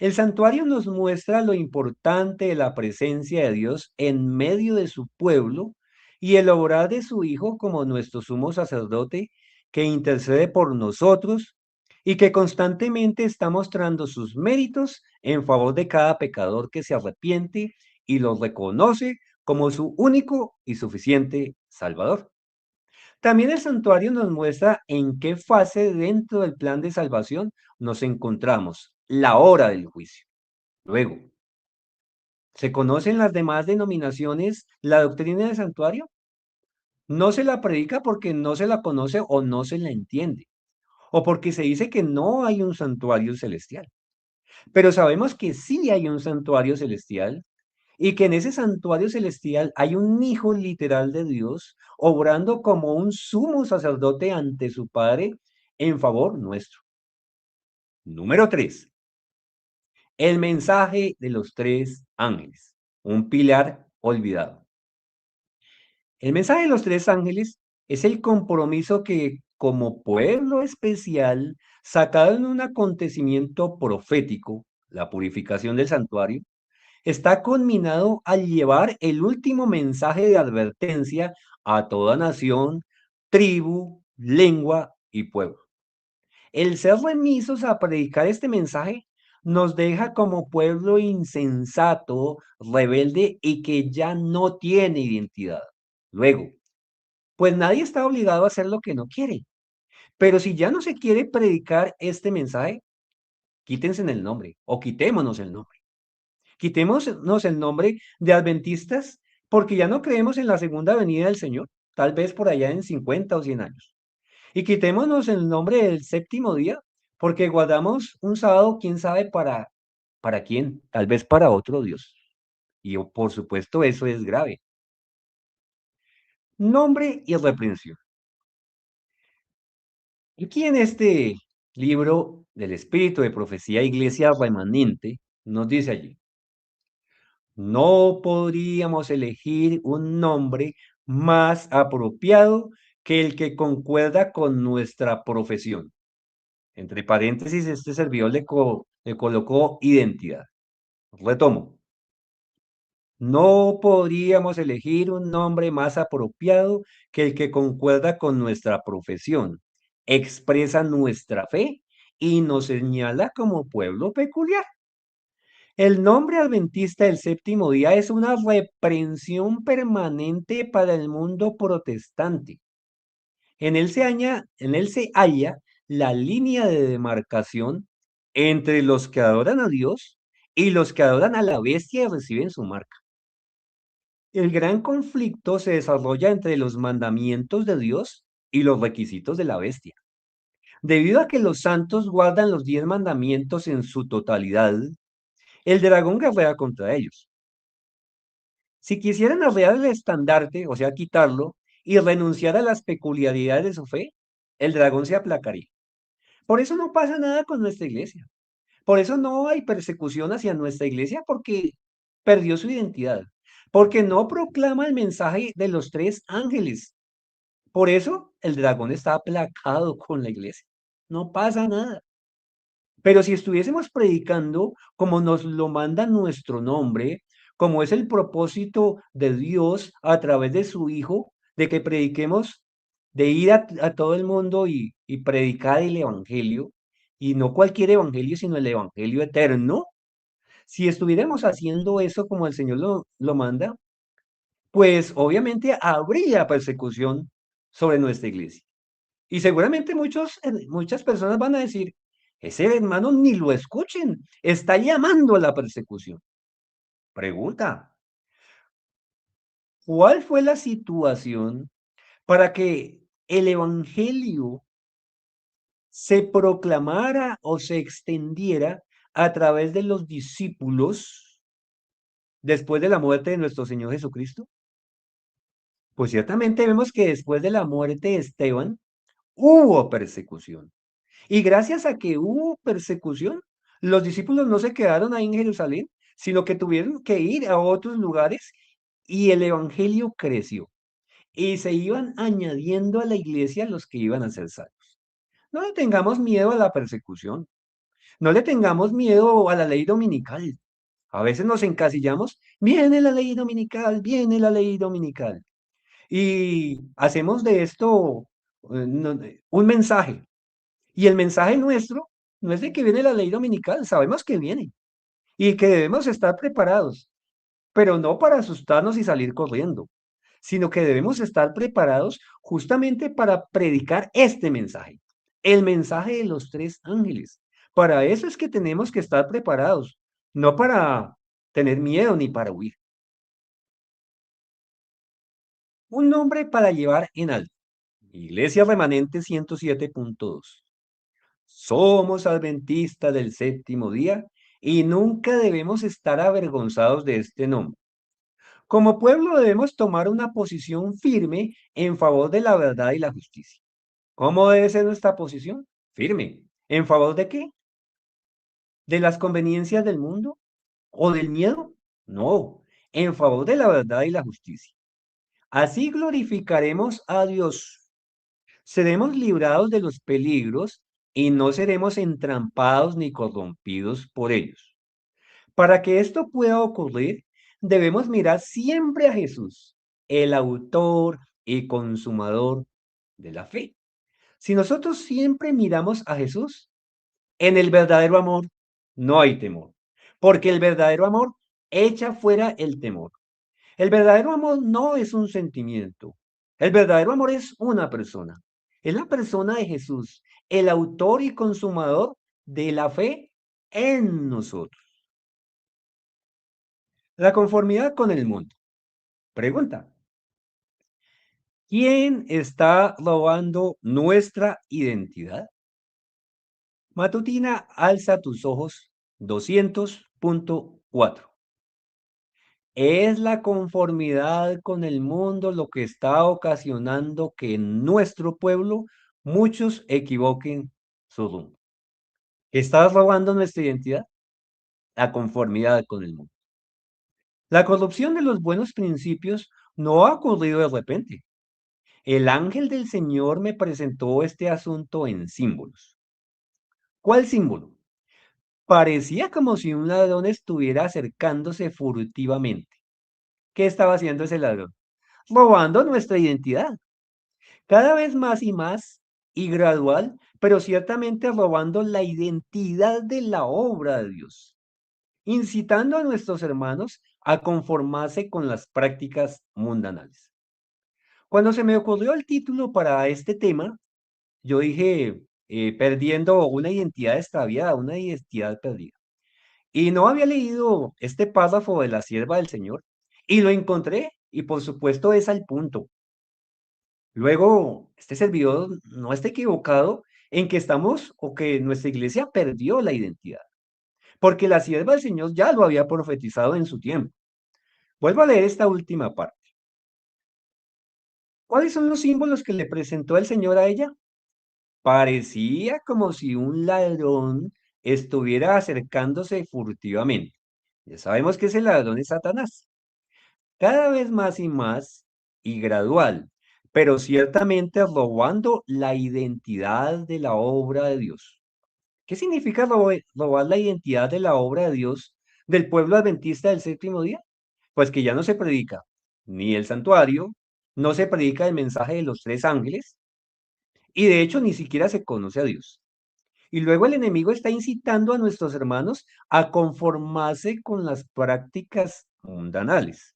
El santuario nos muestra lo importante de la presencia de Dios en medio de su pueblo y el obrar de su Hijo como nuestro sumo sacerdote que intercede por nosotros y que constantemente está mostrando sus méritos en favor de cada pecador que se arrepiente y los reconoce como su único y suficiente Salvador. También el santuario nos muestra en qué fase dentro del plan de salvación nos encontramos, la hora del juicio. Luego, ¿Se conoce en las demás denominaciones la doctrina del santuario? No se la predica porque no se la conoce o no se la entiende, o porque se dice que no hay un santuario celestial. Pero sabemos que sí hay un santuario celestial y que en ese santuario celestial hay un hijo literal de Dios obrando como un sumo sacerdote ante su Padre en favor nuestro. Número 3. El mensaje de los tres ángeles, un pilar olvidado. El mensaje de los tres ángeles es el compromiso que, como pueblo especial, sacado en un acontecimiento profético, la purificación del santuario, está conminado a llevar el último mensaje de advertencia a toda nación, tribu, lengua y pueblo. El ser remisos a predicar este mensaje nos deja como pueblo insensato, rebelde y que ya no tiene identidad. Luego, pues nadie está obligado a hacer lo que no quiere. Pero si ya no se quiere predicar este mensaje, quítense en el nombre o quitémonos el nombre. Quitémonos el nombre de adventistas porque ya no creemos en la segunda venida del Señor, tal vez por allá en 50 o 100 años. Y quitémonos el nombre del séptimo día porque guardamos un sábado, quién sabe para quién, tal vez para otro Dios. Y por supuesto eso es grave. Nombre y reprensión. Aquí en este libro del Espíritu de Profecía Iglesia Remanente nos dice allí, no podríamos elegir un nombre más apropiado que el que concuerda con nuestra profesión. Entre paréntesis, este servidor le colocó identidad. Retomo. No podríamos elegir un nombre más apropiado que el que concuerda con nuestra profesión, expresa nuestra fe y nos señala como pueblo peculiar. El nombre adventista del séptimo día es una reprensión permanente para el mundo protestante. En él se halla la línea de demarcación entre los que adoran a Dios y los que adoran a la bestia y reciben su marca. El gran conflicto se desarrolla entre los mandamientos de Dios y los requisitos de la bestia. Debido a que los santos guardan los 10 mandamientos en su totalidad, el dragón guerrea contra ellos. Si quisieran arrear el estandarte, o sea, quitarlo, y renunciar a las peculiaridades de su fe, el dragón se aplacaría. Por eso no pasa nada con nuestra iglesia. Por eso no hay persecución hacia nuestra iglesia porque perdió su identidad, porque no proclama el mensaje de los tres ángeles. Por eso el dragón está aplacado con la iglesia. No pasa nada. Pero si estuviésemos predicando como nos lo manda nuestro nombre, como es el propósito de Dios a través de su Hijo, de que prediquemos, de ir a todo el mundo y predicar el Evangelio, y no cualquier Evangelio, sino el Evangelio eterno, si estuviéramos haciendo eso como el Señor lo manda, pues obviamente habría persecución sobre nuestra iglesia. Y seguramente muchas personas van a decir, ese hermano ni lo escuchen, está llamando a la persecución. Pregunta, ¿cuál fue la situación para que el evangelio se proclamara o se extendiera a través de los discípulos después de la muerte de nuestro Señor Jesucristo? Pues ciertamente vemos que después de la muerte de Esteban hubo persecución. Y gracias a que hubo persecución, los discípulos no se quedaron ahí en Jerusalén, sino que tuvieron que ir a otros lugares y el evangelio creció. Y se iban añadiendo a la iglesia los que iban a ser salvos. No le tengamos miedo a la persecución, no le tengamos miedo a la ley dominical. A veces nos encasillamos, viene la ley dominical, viene la ley dominical. Y hacemos de esto un mensaje. Y el mensaje nuestro no es de que viene la ley dominical, sabemos que viene y que debemos estar preparados, pero no para asustarnos y salir corriendo, sino que debemos estar preparados justamente para predicar este mensaje, el mensaje de los tres ángeles. Para eso es que tenemos que estar preparados, no para tener miedo ni para huir. Un nombre para llevar en alto. Iglesia Remanente 107.2. Somos adventistas del séptimo día y nunca debemos estar avergonzados de este nombre. Como pueblo debemos tomar una posición firme en favor de la verdad y la justicia. ¿Cómo debe ser nuestra posición? Firme. ¿En favor de qué? ¿De las conveniencias del mundo o del miedo? No, en favor de la verdad y la justicia. Así glorificaremos a Dios. Seremos librados de los peligros y no seremos entrampados ni corrompidos por ellos. Para que esto pueda ocurrir, debemos mirar siempre a Jesús, el autor y consumador de la fe. Si nosotros siempre miramos a Jesús, en el verdadero amor no hay temor, porque el verdadero amor echa fuera el temor. El verdadero amor no es un sentimiento. El verdadero amor es una persona. Es la persona de Jesús, el autor y consumador de la fe en nosotros. La conformidad con el mundo. Pregunta, ¿quién está robando nuestra identidad? Matutina, alza tus ojos 200.4. Es la conformidad con el mundo lo que está ocasionando que en nuestro pueblo muchos equivoquen su rumbo. ¿Estás robando nuestra identidad? La conformidad con el mundo. La corrupción de los buenos principios no ha ocurrido de repente. El ángel del Señor me presentó este asunto en símbolos. ¿Cuál símbolo? Parecía como si un ladrón estuviera acercándose furtivamente. ¿Qué estaba haciendo ese ladrón? Robando nuestra identidad. Cada vez más y más y gradual, pero ciertamente robando la identidad de la obra de Dios, incitando a nuestros hermanos a conformarse con las prácticas mundanales. Cuando se me ocurrió el título para este tema, yo dije, perdiendo una identidad extraviada, una identidad perdida. Y no había leído este párrafo de la sierva del Señor y lo encontré y por supuesto es al punto. Luego, este servidor no está equivocado en que estamos o que nuestra iglesia perdió la identidad, porque la sierva del Señor ya lo había profetizado en su tiempo. Vuelvo a leer esta última parte. ¿Cuáles son los símbolos que le presentó el Señor a ella? Parecía como si un ladrón estuviera acercándose furtivamente. Ya sabemos que ese ladrón es Satanás. Cada vez más y más y gradual, pero ciertamente robando la identidad de la obra de Dios. ¿Qué significa robar la identidad de la obra de Dios del pueblo adventista del séptimo día? Pues que ya no se predica ni el santuario, no se predica el mensaje de los tres ángeles y de hecho ni siquiera se conoce a Dios. Y luego el enemigo está incitando a nuestros hermanos a conformarse con las prácticas mundanales.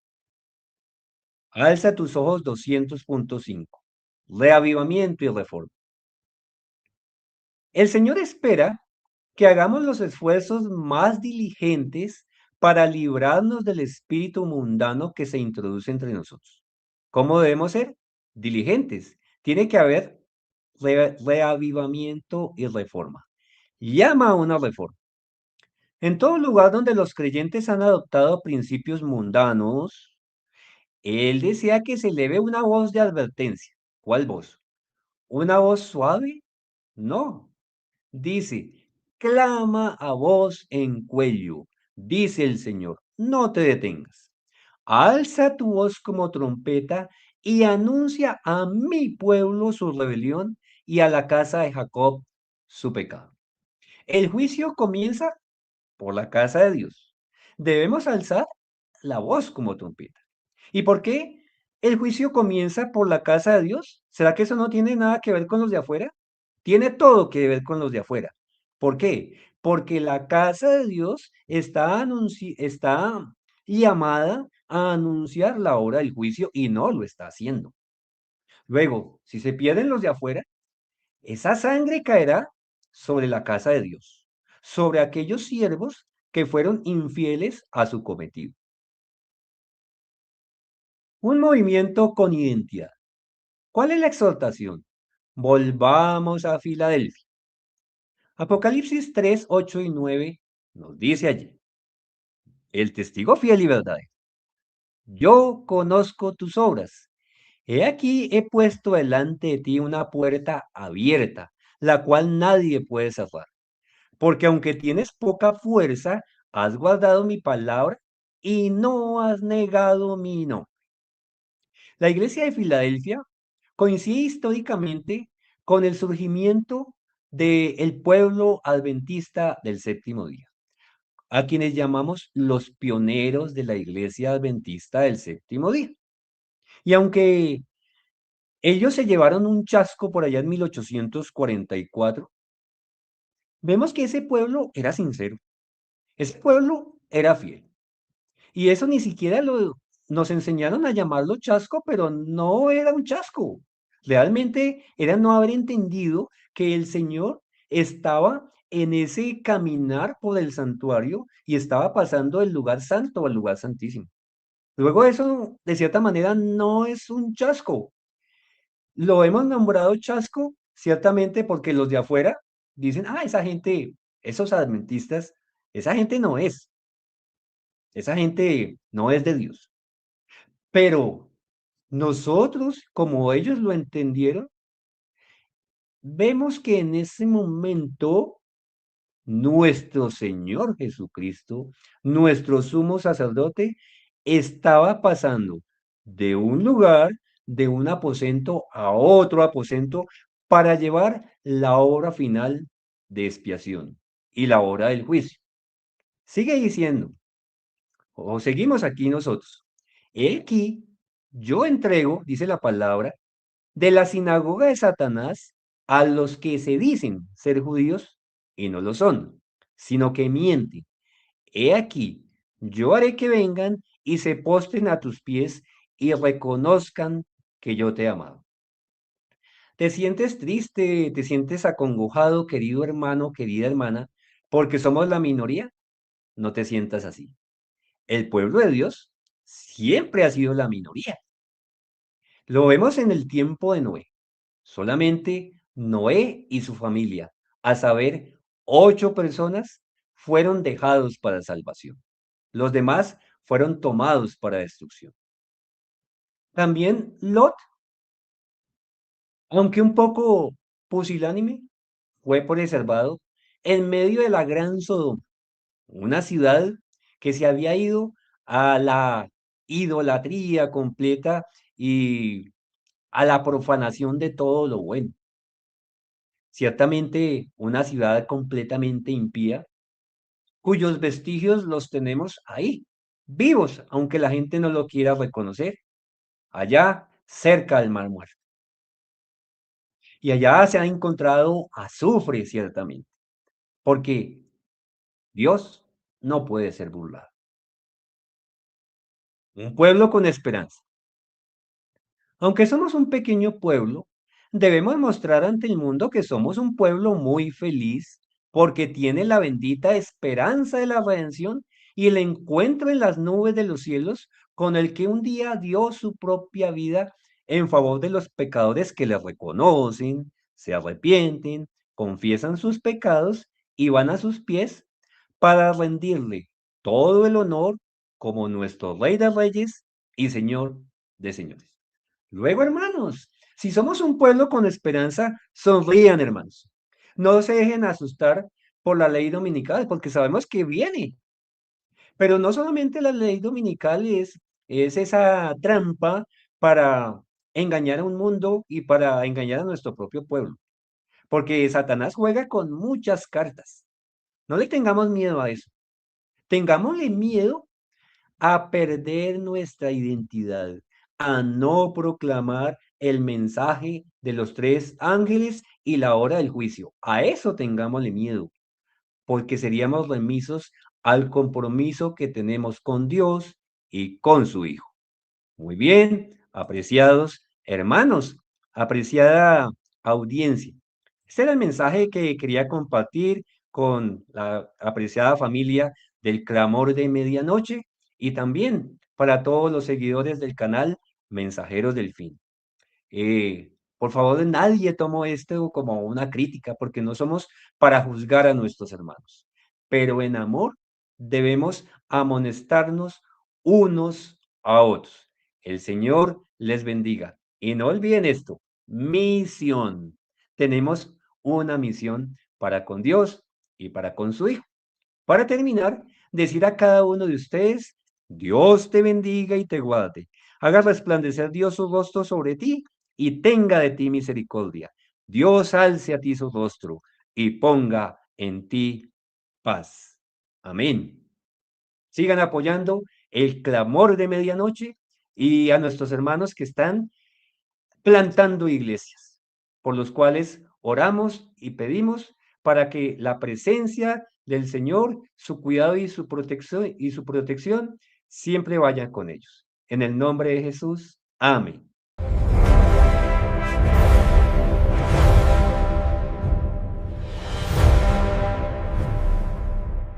Alza tus ojos 200.5. Reavivamiento y reforma. El Señor espera que hagamos los esfuerzos más diligentes para librarnos del espíritu mundano que se introduce entre nosotros. ¿Cómo debemos ser? Diligentes. Tiene que haber reavivamiento y reforma. Llama a una reforma. En todo lugar donde los creyentes han adoptado principios mundanos, Él desea que se eleve una voz de advertencia. ¿Cuál voz? ¿Una voz suave? No. Dice, clama a voz en cuello, dice el Señor, no te detengas. Alza tu voz como trompeta y anuncia a mi pueblo su rebelión y a la casa de Jacob su pecado. El juicio comienza por la casa de Dios. Debemos alzar la voz como trompeta. ¿Y por qué el juicio comienza por la casa de Dios? ¿Será que eso no tiene nada que ver con los de afuera? Tiene todo que ver con los de afuera. ¿Por qué? Porque la casa de Dios está llamada a anunciar la hora del juicio y no lo está haciendo. Luego, si se pierden los de afuera, esa sangre caerá sobre la casa de Dios, sobre aquellos siervos que fueron infieles a su cometido. Un movimiento con identidad. ¿Cuál es la exhortación? Volvamos a Filadelfia. Apocalipsis 3, 8 y 9 nos dice allí, el testigo fiel y verdadero. Yo conozco tus obras. He aquí he puesto delante de ti una puerta abierta, la cual nadie puede cerrar. Porque aunque tienes poca fuerza, has guardado mi palabra y no has negado mi nombre. La iglesia de Filadelfia coincide históricamente con el surgimiento del pueblo adventista del séptimo día, a quienes llamamos los pioneros de la iglesia adventista del séptimo día. Y aunque ellos se llevaron un chasco por allá en 1844, vemos que ese pueblo era sincero, ese pueblo era fiel. Y eso ni siquiera nos enseñaron a llamarlo chasco, pero no era un chasco. Realmente era no haber entendido que el Señor estaba en ese caminar por el santuario y estaba pasando del lugar santo al lugar santísimo. Luego eso, de cierta manera, no es un chasco. Lo hemos nombrado chasco, ciertamente porque los de afuera dicen, esa gente, esos adventistas, esa gente no es de Dios. Pero nosotros, como ellos lo entendieron, vemos que en ese momento nuestro Señor Jesucristo, nuestro sumo sacerdote, estaba pasando de un lugar, de un aposento a otro aposento, para llevar la hora final de expiación y la hora del juicio. Sigue diciendo, o seguimos aquí nosotros. He aquí, yo entrego, dice la palabra, de la sinagoga de Satanás a los que se dicen ser judíos y no lo son, sino que mienten. He aquí, yo haré que vengan y se postren a tus pies y reconozcan que yo te he amado. ¿Te sientes triste, te sientes acongojado, querido hermano, querida hermana, porque somos la minoría? No te sientas así. El pueblo de Dios siempre ha sido la minoría. Lo vemos en el tiempo de Noé. Solamente Noé y su familia, a saber, 8 personas, fueron dejados para salvación. Los demás fueron tomados para destrucción. También Lot, aunque un poco pusilánime, fue preservado en medio de la gran Sodoma, una ciudad que se había ido a la idolatría completa y a la profanación de todo lo bueno. Ciertamente una ciudad completamente impía, cuyos vestigios los tenemos ahí, vivos, aunque la gente no lo quiera reconocer, allá cerca del Mar Muerto. Y allá se ha encontrado azufre, ciertamente, porque Dios no puede ser burlado. Un pueblo con esperanza. Aunque somos un pequeño pueblo, debemos mostrar ante el mundo que somos un pueblo muy feliz porque tiene la bendita esperanza de la redención y el encuentro en las nubes de los cielos con el que un día dio su propia vida en favor de los pecadores que le reconocen, se arrepienten, confiesan sus pecados y van a sus pies para rendirle todo el honor como nuestro Rey de Reyes y Señor de Señores. Luego, hermanos, si somos un pueblo con esperanza, sonrían, hermanos. No se dejen asustar por la ley dominical, porque sabemos que viene. Pero no solamente la ley dominical es esa trampa para engañar a un mundo y para engañar a nuestro propio pueblo, porque Satanás juega con muchas cartas. No le tengamos miedo a eso. Tengámosle miedo a perder nuestra identidad, a no proclamar el mensaje de los 3 ángeles y la hora del juicio. A eso tengámosle miedo, porque seríamos remisos al compromiso que tenemos con Dios y con su Hijo. Muy bien, apreciados hermanos, apreciada audiencia. Este era el mensaje que quería compartir con la apreciada familia del clamor de medianoche y también para todos los seguidores del canal Mensajeros del Fin. Por favor, nadie tomó esto como una crítica, porque no somos para juzgar a nuestros hermanos, pero en amor debemos amonestarnos unos a otros. El Señor les bendiga. Y no olviden esto, misión. Tenemos una misión para con Dios y para con su Hijo. Para terminar, decir a cada uno de ustedes, Dios te bendiga y te guarde. Haga resplandecer Dios su rostro sobre ti y tenga de ti misericordia. Dios alce a ti su rostro y ponga en ti paz. Amén. Sigan apoyando el clamor de medianoche y a nuestros hermanos que están plantando iglesias, por los cuales oramos y pedimos para que la presencia del Señor, su cuidado y su protección siempre vayan con ellos. En el nombre de Jesús, amén.